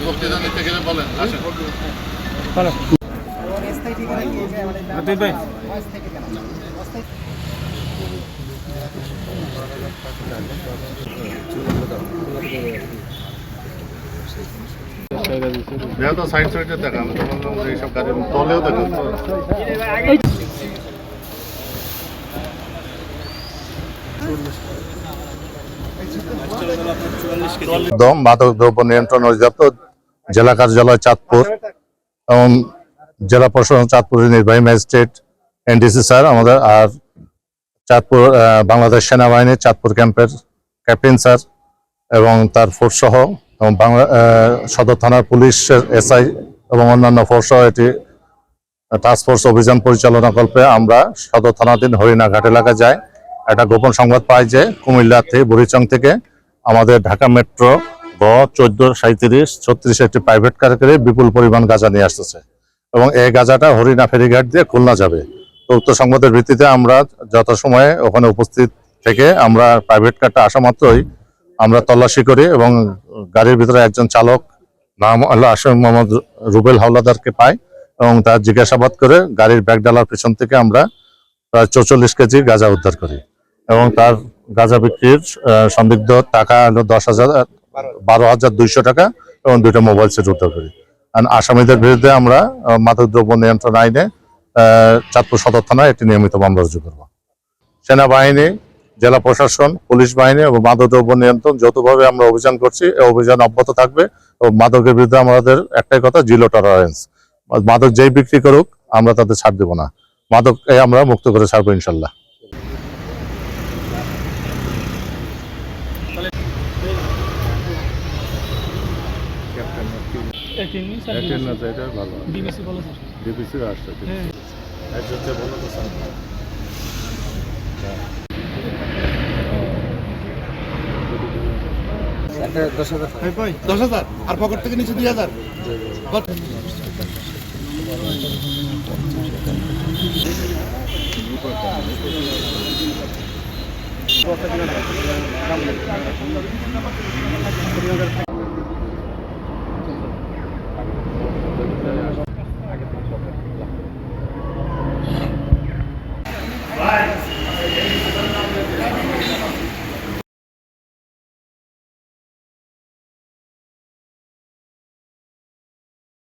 বক্তৃতা নিতে গেলে বলেন আসেন। তো সাইড সাইডে দেখা আমি তোমার এইসব গাড়ি তলেও দেখা দম মাদক দ্রব্য নিয়ন্ত্রণ অধিদপ্তর জেলা কার্যালয় চাঁদপুর এবং জেলা প্রশাসন চাঁদপুরের নির্বাহী ম্যাজিস্ট্রেট এনডিসি স্যার আমাদের আর চাঁদপুর বাংলাদেশ সেনাবাহিনীর চাঁদপুর ক্যাম্পের ক্যাপ্টেন স্যার এবং তার ফোর্স সহ এবং বাংলা সদর থানার পুলিশের এসআই এবং অন্যান্য ফোর্স সহ এটি টাস্কফোর্স অভিযান পরিচালনাকল্পে আমরা সদর থানাধীন হরিণাঘাট এলাকায় যাই। একটা গোপন সংবাদ পাই যে কুমিল্লা থেকে বুড়িচং থেকে আমাদের ঢাকা মেট্রো গ 143736 একটি প্রাইভেট কারে করে বিপুল পরিমাণ গাঁজা নিয়ে আসতেছে এবং এই গাঁজাটা হরিণা ফেরিঘাট দিয়ে খুলনা যাবে। তো উক্ত সংবাদের ভিত্তিতে আমরা যথাসময়ে ওখানে উপস্থিত থেকে আমরা প্রাইভেট কারটা আসা মাত্রই আমরা তল্লাশি করি এবং গাড়ির ভিতরে একজন চালক নাম হলো আশিক মোহাম্মদ রুবেল হাওলাদারকে পাই এবং তার জিজ্ঞাসাবাদ করে গাড়ির ব্যাগ ডালার পেছন থেকে আমরা প্রায় 44 কেজি গাঁজা উদ্ধার করি এবং তার গাঁজা বিক্রির সন্দিগ্ধ টাকা হলো 12,200 টাকা এবং 2টা মোবাইল সেট উদ্ধার করি। আর আসামিদের বিরুদ্ধে আমরা মাদকদ্রব্য নিয়ন্ত্রণ আইনে চাঁদপুর সদর থানায় একটি নিয়মিত মামলা রুজু করব। সেনাবাহিনী, জেলা প্রশাসন, পুলিশ বাহিনী এবং মাদকদ্রব্য নিয়ন্ত্রণ যৌথভাবে আমরা অভিযান করছি। এই অভিযান অব্যাহত থাকবে এবং মাদকের বিরুদ্ধে আমাদের একটাই কথা, জিরো টলারেন্স। মাদক যেই বিক্রি করুক আমরা তাদের ছাড় দেব না, মাদক আমরা মুক্ত করে ছাড়বো ইনশাল্লাহ। দশ হাজার আর পকেট থেকে নিচে 2,000 কত